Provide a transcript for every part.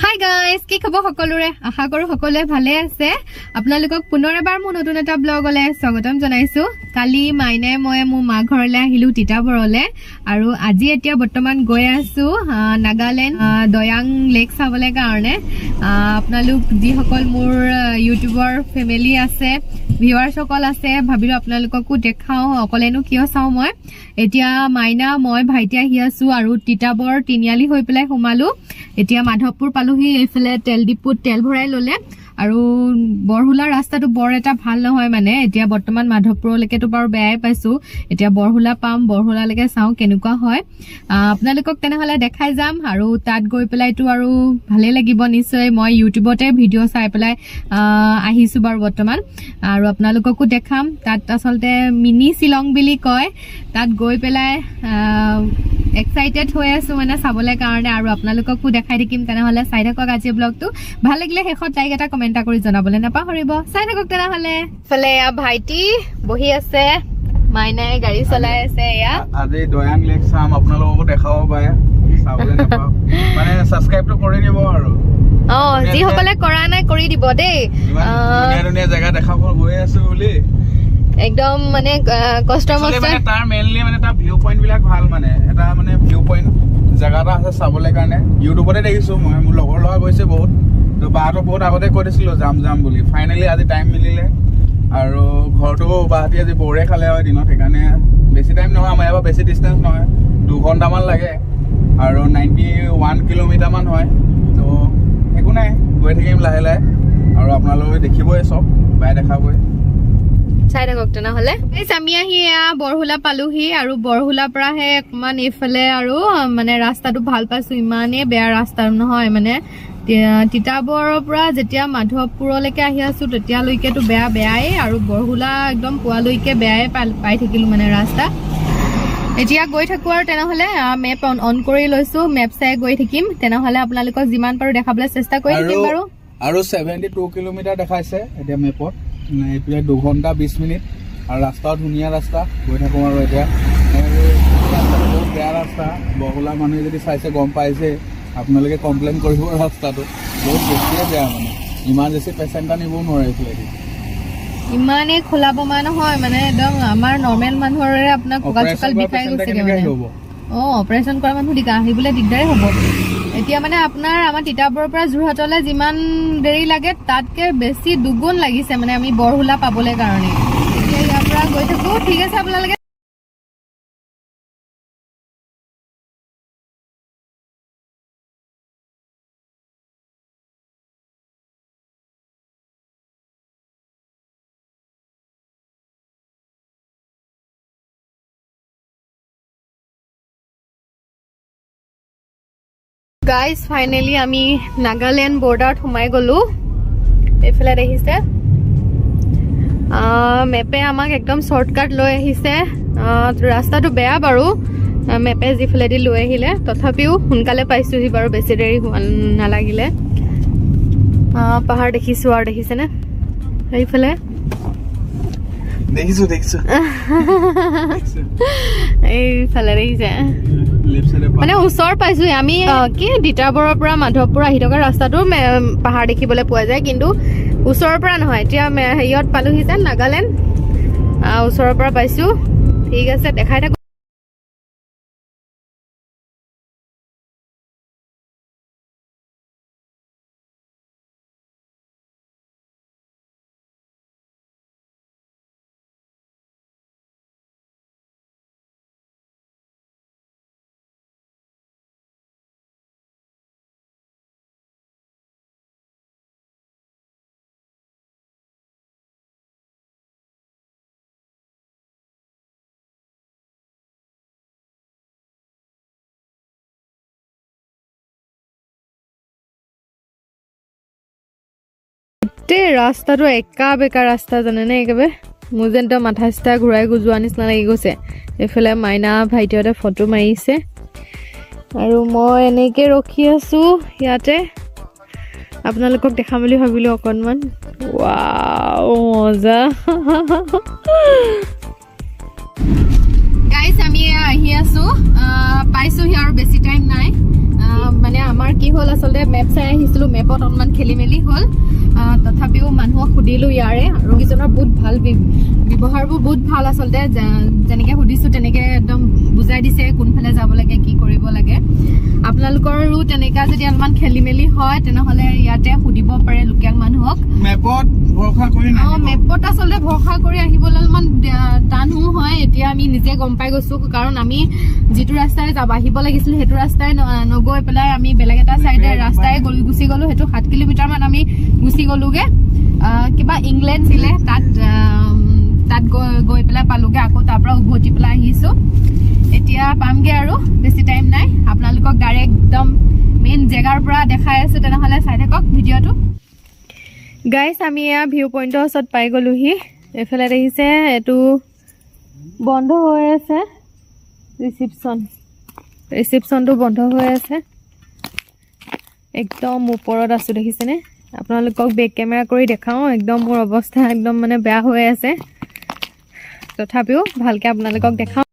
Hi guys, কি খবৰ সকলোৰে? আশা কৰো সকলোৱে ভালে আছে। আপোনালোকক পুনৰ এবাৰ মোৰ নতুন এটা ব্লগলৈ স্বাগতম জনাইছো। কালি মাইনে মই মোৰ মা ঘৰলৈ আহিলো তিতাবৰলৈ, আৰু আজি এতিয়া বৰ্তমান গৈ আছো নাগালেণ্ড দয়াং লেক চাবলৈ কাৰণে। আপোনালোক যিসকল মোৰ ইউটিউবৰ ফেমিলি আছে, ভিউৱাৰ্ছ সকল আছে, ভাবিলো আপোনালোককো দেখাও, অকলেনো কিয় চাওঁ। মই এতিয়া মাইনা মই ভাইটি আহি আছো আৰু তিতাবৰ তিনিআলি হৈ পেলাই সোমালো। এতিয়া মাধৱপুৰ পালোহি। এইফালে তেল ডিপুত তেল ভৰাই ললে, আৰু বৰহুলা ৰাস্তাটো বৰ এটা ভাল নহয়, মানে এতিয়া বৰ্তমান মাধৱপুৰলৈকেতো বাৰু বেয়াই পাইছো। এতিয়া বৰহুলা পাম, বৰহুলালৈকে চাওঁ কেনেকুৱা হয়। আপোনালোকক তেনেহলে দেখাই যাম, আৰু তাত গৈ পেলাইতো আৰু ভালেই লাগিব নিশ্চয়। মই ইউটিউবতে ভিডিঅ' চাই পেলাই আহিছো বাৰু বৰ্তমান, আৰু আপোনালোককো দেখাম। তাত আচলতে মিনি শ্বিলং বুলি কয়। তাত গৈ পেলাই এক্সাইটেড হৈ আছো মানে চাবলৈ কাৰণে, আৰু আপোনালোককো দেখাই থাকিম। তেনেহলে চাই থাকক আজি ব্লগটো। ভাল লাগিলে শেষত লাইক এটা কমেণ্ট কৰি জনাবলৈ নাপাহৰিব। চাই থাকক তেনেহলে। ইফালে এয়া ভাইটি বহি আছে, মাইনাই গাড়ী চলাই আছে। এয়া আজি দয়াং লেক চাম, আপোনালোককো দেখাব পাৰে, চাবলৈ নাপাওঁ মানে সাবস্ক্ৰাইবটো কৰি দিব। আৰু যিসকলে কৰা নাই কৰি দিব দেই। ধুনীয়া ধুনীয়া জেগা দেখাব গৈ আছো বুলি একদম মানে কষ্ট মষ্ট। তাৰ মেইনলি মানে তাৰ ভিউ পইণ্ট বিলাক ভাল, মানে এটা মানে ভিউ পইণ্ট জেগা এটা আছে চাবলৈ কাৰণে। ইউটিউবতে দেখিছো মই, মোৰ লগৰ লগা গৈছে বহুত, তো বাহঁতো বহুত আগতে কৈ দিছিলো যাম বুলি। ফাইনেলি আজি টাইম মিলিলে, আৰু ঘৰটো বাহঁতি আজি বৰে খালে হয় দিনত, সেইকাৰণে বেছি টাইম নহয়। আমাৰ ইয়াৰ পৰা বেছি ডিষ্টেঞ্চ নহয়, 2 ঘণ্টামান লাগে, আৰু 91 কিলোমিটাৰমান হয়। তো একো নাই, গৈ থাকিম লাহে লাহে, আৰু আপোনালোকে দেখিবই চব, বাই দেখাবই। চাই থাকক তেনেহলে। আমি আহি বৰহুলা পালোহি, আৰু বৰহুলাৰ পৰাহে অকমান এইফালে আৰু মানে ৰাস্তাটো ভাল পাইছো। ইমানেই বেয়া ৰাস্তা নহয়, মানে তিতাবৰৰ পৰা যেতিয়া মাধৱপুৰলৈকে আহি আছো তেতিয়ালৈকেতো বেয়াই, আৰু বৰহুলা একদম পোৱালৈকে বেয়াই পাই থাকিলো মানে ৰাস্তা। এতিয়া গৈ থাকো, আৰু তেনেহলে মেপ অন কৰি লৈছো, মেপ চাই গৈ থাকিম। তেনেহলে আপোনালোকক যিমান পাৰো দেখাবলৈ চেষ্টা কৰি থাকিম বাৰু। আৰু 72 কিলোমিটাৰ দেখাইছে এতিয়া মেপত। এইফালে 2 ঘণ্টা 20 মিনিট, আৰু ৰাস্তাও ধুনীয়া ৰাস্তা। গৈ থাকো আৰু এতিয়া ৰাস্তাটো বহুত বেয়া ৰাস্তা। বৰহুলা মানুহে যদি চাইছে গম পাইছে, আপোনালোকে কমপ্লেইন কৰিব। ৰাস্তাটো বহুত বেছিয়ে বেয়া, মানে ইমাৰ্জেঞ্চি পেচেণ্ট নিবও নোৱাৰে এইফালেদি। ইমানেই খোলা বমা নহয়, মানে একদম আমাৰ নৰ্মেল মানুহৰে আপোনাৰ কঁকাল চকাল বিষাই গৈছে মানে। অপাৰেশ্যন কৰা মানুহ আহিবলৈ দিগদাৰেই হ'ব। এতিয়া মানে আপোনাৰ আমাৰ তিতাবৰৰ পৰা যোৰহাটলৈ যিমান দেৰি লাগে তাতকে বেছি দুগুণ লাগিছে, মানে আমি বৰহুলা পাবলৈ কাৰণে। এতিয়া ইয়াৰ পৰা গৈ থাকো, ঠিক আছে আপোনালোকে। গাইজ ফাইনেলি আমি নাগালেণ্ড বৰ্ডাৰত সোমাই গলো। এইফালে দেখিছে মেপে আমাক একদম শ্বৰ্টকাট লৈ আহিছে। ৰাস্তাটো বেয়া বাৰু, মেপে যিফালেদি লৈ আহিলে, তথাপিও সোনকালে পাইছোহি বাৰু, বেছি দেৰি হোৱা নালাগিলে। পাহাৰ দেখিছো, আৰু দেখিছেনে এইফালে দেখিছো এইফালে দেখিছে, মানে ওচৰ পাইছো আমি। কি তিতাবৰৰ পৰা মাধৱপুৰ আহি থকা ৰাস্তাটো পাহাৰ দেখিবলৈ পোৱা যায়, কিন্তু ওচৰৰ পৰা নহয়। এতিয়া হেৰিয়ত পালোহি যেন নাগালেণ্ড, ওচৰৰ পৰা পাইছো। ঠিক আছে, দেখাই থাকো। ৰাস্তাটো একা বেকা ৰাস্তা, জানেনে? একেবাৰে মোৰ যেন মাথা চিতা ঘূৰাই যোৱা নিচিনা লাগি গৈছে। এইফালে মাইনা ভাইটিহঁতে ফটো মাৰিছে, আৰু মই এনেকে ৰখি আছো ইয়াতে। আপোনালোকক দেখাম বুলি ভাবিলো অকণমান। ৱাও মজা। গাইজ আমি আহি আছো, পাইছোহি, আৰু বেছি টাইম নাই। মানে আমাৰ কি হ'ল আচলতে মেপ চাই আহিছিলোঁ, মেপত অলপমান খেলি মেলি হ'ল। তথাপিও মানুহক সুধিলোঁ ইয়াৰে, ৰোগীজনৰ বহুত ভাল ব্যৱহাৰবোৰ বহুত ভাল আচলতে। যেনেকৈ সুধিছোঁ তেনেকৈ একদম বুজাই দিছে কোনফালে যাব লাগে, কি কৰিব লাগে। আপোনালোকৰো তেনেকুৱা যদি অলপমান খেলি মেলি হয় তেনেহ'লে ইয়াতে সুধিব পাৰে লোকেল মানুহক। মেপত ভৰসা কৰি মেপত আচলতে ভৰসা কৰি আহিবলৈ অলপমান টানো হয়। এতিয়া আমি নিজে গম পাই গৈছোঁ, কাৰণ আমি যিটো ৰাস্তাই আহিব লাগিছিল সেইটো ৰাস্তাই নগৈ পেলাই আমি বেলেগ এটা চাইডে ৰাস্তাই গুচি গ'লোঁ। সেইটো 7 কিলোমিটাৰমান আমি গুচি গ'লোগৈ। কিবা ইংলেণ্ড ছিলে, তাত গৈ পেলাই পালোগৈ। আকৌ তাৰ পৰা উভতি পেলাই আহিছোঁ। এতিয়া পামগৈ আৰু বেছি টাইম নাই। আপোনালোকক ডাইৰেক্ট একদম মেইন জেগাৰ পৰা দেখাই আছোঁ, তেনেহ'লে চাই থাকক ভিডিঅ'টো। গাইছ, আমি এয়া ভিউ পইণ্টৰ ওচৰত পাই গ'লোহি। এইফালে দেখিছে এইটো বন্ধ হৈ আছে, ৰিচিপশ্যনটো বন্ধ হৈ আছে। একদম ওপৰত আছোঁ, দেখিছেনে? আপোনালোকক বেক কেমেৰা কৰি দেখাওঁ। একদম মোৰ অৱস্থা একদম মানে বেয়া হৈ আছে, তথাপিও ভালকৈ আপোনালোকক দেখাওঁ।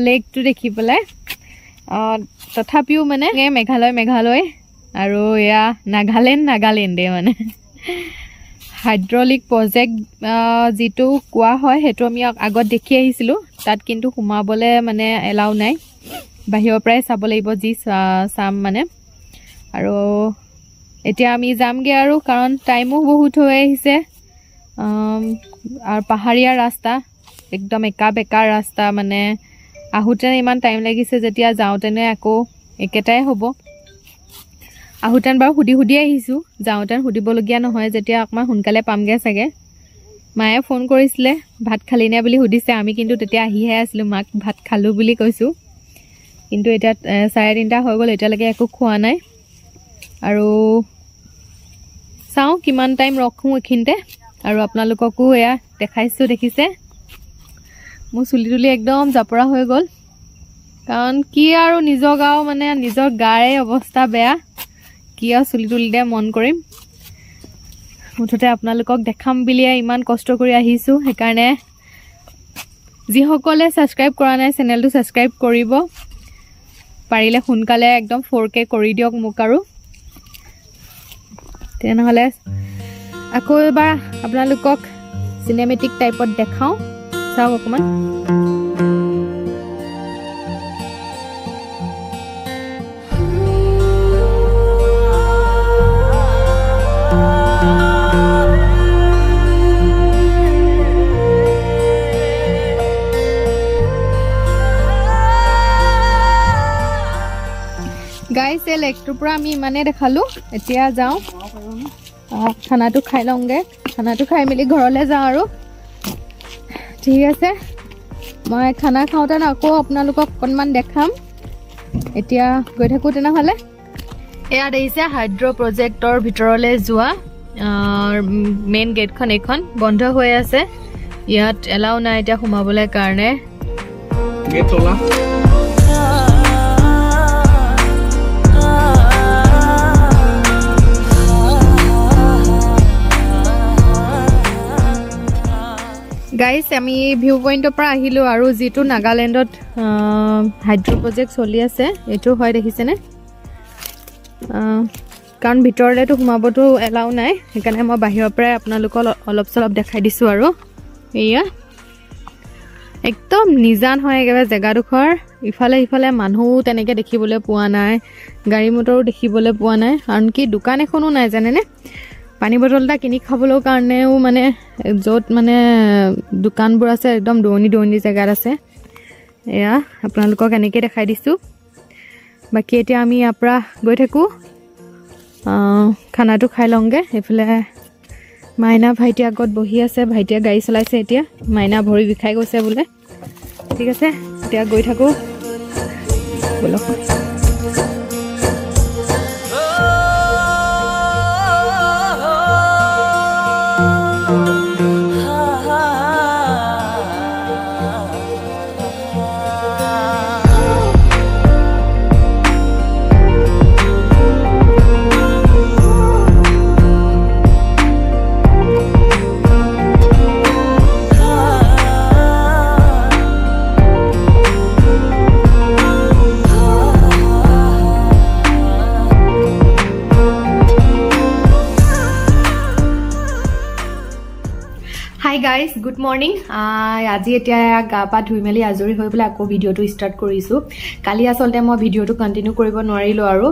লেকটো দেখি পেলাই তথাপিও মানে মেঘালয় আৰু এয়া নাগালেণ্ডে মানে হাইড্ৰলিক প্ৰজেক্ট যিটো কোৱা হয় সেইটো আমি আগত দেখি আহিছিলোঁ। তাত কিন্তু সোমাবলৈ মানে এলাউ নাই, বাহিৰৰ পৰাই চাব লাগিব যি চাম মানে। আৰু এতিয়া আমি যামগৈ আৰু, কাৰণ টাইমো বহুত হৈ আহিছে আৰু পাহাৰীয়া ৰাস্তা একদম একা বেকা ৰাস্তা মানে আহোঁতেনে ইমান টাইম লাগিছে যেতিয়া যাওঁতেনে আকৌ একেটাই হ'ব আহোঁতেন বাৰু সুধি আহিছোঁ যাওঁতেন সুধিবলগীয়া নহয় যেতিয়া অকণমান সোনকালে পামগৈ চাগে মায়ে ফোন কৰিছিলে ভাত খালি নে বুলি সুধিছে আমি কিন্তু তেতিয়া আহিহে আছিলোঁ মাক ভাত খালোঁ বুলি কৈছোঁ কিন্তু এতিয়া 3:30 হৈ গ'ল এতিয়ালৈকে একো খোৱা নাই আৰু চাওঁ কিমান টাইম ৰখোঁ এইখিনিতে আৰু আপোনালোককো এয়া দেখাইছোঁ দেখিছে মোৰ চুলি তুলি একদম জাপৰা হৈ গ'ল কাৰণ কি আৰু নিজৰ গাঁও মানে নিজৰ গাৰে অৱস্থা বেয়া কি আৰু চুলি তুলিতে মন কৰিম মুঠতে আপোনালোকক দেখাম বুলিয়ে ইমান কষ্ট কৰি আহিছোঁ সেইকাৰণে যিসকলে ছাবস্ক্ৰাইব কৰা নাই চেনেলটো ছাবস্ক্ৰাইব কৰিব পাৰিলে সোনকালে একদম 4K কৰি দিয়ক মোক আৰু তেনেহ'লে আকৌ এবাৰ আপোনালোকক চিনেমেটিক টাইপত দেখাওঁ চাওক অকণমান গাইছ এই লেগটোৰ পৰা আমি ইমানেই দেখালোঁ এতিয়া যাওঁ খানাটো খাই লওঁগৈ খানাটো খাই মেলি ঘৰলৈ যাওঁ আৰু ঠিক আছে মই খানা খাওঁতে আকৌ আপোনালোকক অকণমান দেখাম এতিয়া গৈ থাকোঁ তেনেহ'লে এয়া দেখিছে হাইড্ৰ প্ৰজেক্টৰ ভিতৰলৈ যোৱা মেইন গেটখন এইখন বন্ধ হৈ আছে ইয়াত এলাও নাই এতিয়া সোমাবলৈ কাৰণে গেট তলা গাইছ আমি ভিউ পইণ্টৰ পৰা আহিলোঁ আৰু যিটো নাগালেণ্ডত হাইড্ৰ প্ৰজেক্ট চলি আছে এইটো হয় দেখিছেনে কাৰণ ভিতৰলৈতো সোমাবতো এলাও নাই সেইকাৰণে মই বাহিৰৰ পৰাই আপোনালোকক অলপ চলপ দেখাই দিছোঁ আৰু এয়া একদম নিজান হয় একেবাৰে জেগাডোখৰ ইফালে সিফালে মানুহো তেনেকৈ দেখিবলৈ পোৱা নাই গাড়ী মটৰো দেখিবলৈ পোৱা নাই কাৰণ কি দোকান এখনো নাই জানেনে পানী বটল এটা কিনি খাবলৈ কাৰণেও মানে য'ত মানে দোকানবোৰ আছে একদম দূৰণি জেগাত আছে এয়া আপোনালোকক এনেকৈ দেখাই দিছোঁ বাকী এতিয়া আমি ইয়াৰ পৰা গৈ থাকোঁ খানাটো খাই লওঁগৈ এইফালে মাইনা ভাইটি আগত বহি আছে ভাইটিয়ে গাড়ী চলাইছে এতিয়া মাইনা ভৰি বিষাই গৈছে বোলে ঠিক আছে এতিয়া গৈ থাকোঁ বলক হাই গাইজ গুড মৰ্ণিং আজি এতিয়া গা পা ধুই মেলি আজৰি হৈ পেলাই আকৌ ভিডিঅ'টো ষ্টাৰ্ট কৰিছোঁ কালি আচলতে মই ভিডিঅ'টো কণ্টিনিউ কৰিব নোৱাৰিলোঁ আৰু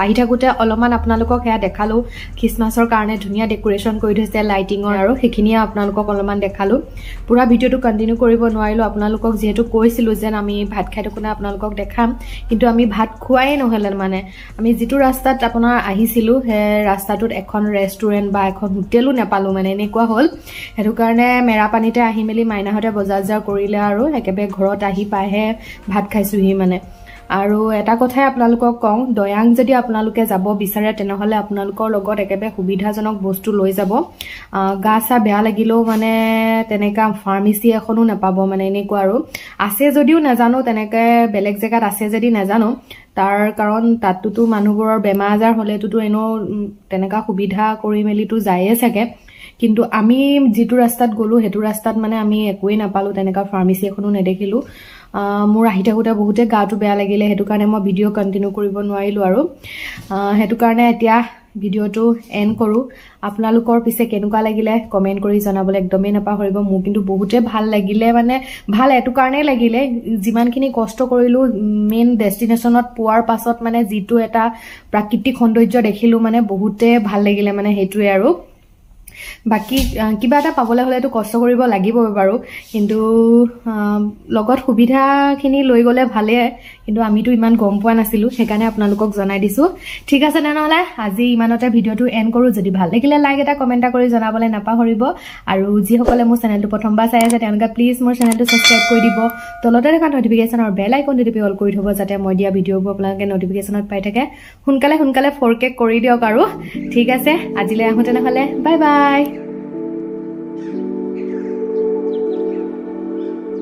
আহি থাকোঁতে অলপমান আপোনালোকক সেয়া দেখালোঁ খ্ৰীষ্টমাছৰ কাৰণে ধুনীয়া ডেকোৰেশ্যন কৰি থৈছে লাইটিঙৰ আৰু সেইখিনিয়ে আপোনালোকক অলপমান দেখালোঁ পুৰা ভিডিঅ'টো কণ্টিনিউ কৰিব নোৱাৰিলোঁ আপোনালোকক যিহেতু কৈছিলোঁ যেন আমি ভাত খাই থাকোঁতে আপোনালোকক দেখাম কিন্তু আমি ভাত খোৱাই নহ'লে মানে আমি যিটো ৰাস্তাত আপোনাৰ আহিছিলোঁ সেই ৰাস্তাটোত এখন ৰেষ্টুৰেণ্ট বা এখন হোটেলো নাপালোঁ মানে এনেকুৱা হ'ল সেইটো কাৰণে মেৰাপানীতে আহি মেলি মাইনাহঁতে বজাৰ কৰিলে আৰু একেবাৰে ঘৰত আহি পাইহে ভাত খাইছোহি মানে আৰু এটা কথাই আপোনালোকক কওঁ দয়াং যদি আপোনালোকে যাব বিচাৰে তেনেহ'লে আপোনালোকৰ লগত একেবাৰে সুবিধাজনক বস্তু লৈ যাব গা চা বেয়া লাগিলেও মানে তেনেকুৱা ফাৰ্মেচি এখনো নাপাব মানে এনেকুৱা আৰু আছে যদিও নাজানো তেনেকৈ বেলেগ জেগাত আছে যদি নাজানো তাৰ কাৰণ তাতোতো মানুহবোৰৰ বেমাৰ আজাৰ হ'লেতো এনেও তেনেকুৱা সুবিধা কৰি মেলিতো যায়ে চাগে কিন্তু আমি যিটো ৰাস্তাত গ'লোঁ সেইটো ৰাস্তাত মানে আমি একোৱেই নাপালোঁ তেনেকুৱা ফাৰ্মেচি এখনো নেদেখিলোঁ মোৰ আহি থাকোঁতে বহুতে গাটো বেয়া লাগিলে সেইটো কাৰণে মই ভিডিঅ' কণ্টিনিউ কৰিব নোৱাৰিলোঁ আৰু সেইটো কাৰণে এতিয়া ভিডিঅ'টো এণ্ড কৰোঁ আপোনালোকৰ পিছে কেনেকুৱা লাগিলে কমেণ্ট কৰি জনাবলৈ একদমেই নাপাহৰিব মোৰ কিন্তু বহুতে ভাল লাগিলে মানে ভাল এইটো কাৰণেই লাগিলে যিমানখিনি কষ্ট কৰিলোঁ মেইন ডেষ্টিনেশ্যনত পোৱাৰ পাছত মানে যিটো এটা প্ৰাকৃতিক সৌন্দৰ্য দেখিলোঁ মানে বহুতে ভাল লাগিলে মানে সেইটোৱে আৰু বাকি কিবা এটা পাবলৈ হ'লেতো কষ্ট কৰিব লাগিবই বাৰু কিন্তু লগত সুবিধাখিনি লৈ গ'লে ভালে কিন্তু আমিতো ইমান গম পোৱা নাছিলোঁ সেইকাৰণে আপোনালোকক জনাই দিছোঁ ঠিক আছে তেনেহ'লে আজি ইমানতে ভিডিঅ'টো এণ্ড কৰোঁ যদি ভাল লাগিলে লাইক এটা কমেণ্ট এটা কৰি জনাবলৈ নাপাহৰিব আৰু যিসকলে মোৰ চেনেলটো প্ৰথমবাৰ চাই আছে তেওঁলোকে প্লিজ মোৰ চেনেলটো ছাবস্ক্ৰাইব কৰি দিব তলতে থকা নটিফিকেশ্যন আৰু বেল আইকনটো টিপি অল কৰি থ'ব যাতে মই দিয়া ভিডিঅ'বোৰ আপোনালোকে নটিফিকেশ্যনত পাই থাকে সোনকালে 4K কৰি দিয়ক আৰু ঠিক আছে আজিলৈ আহোঁ তেনেহ'লে বাই বাই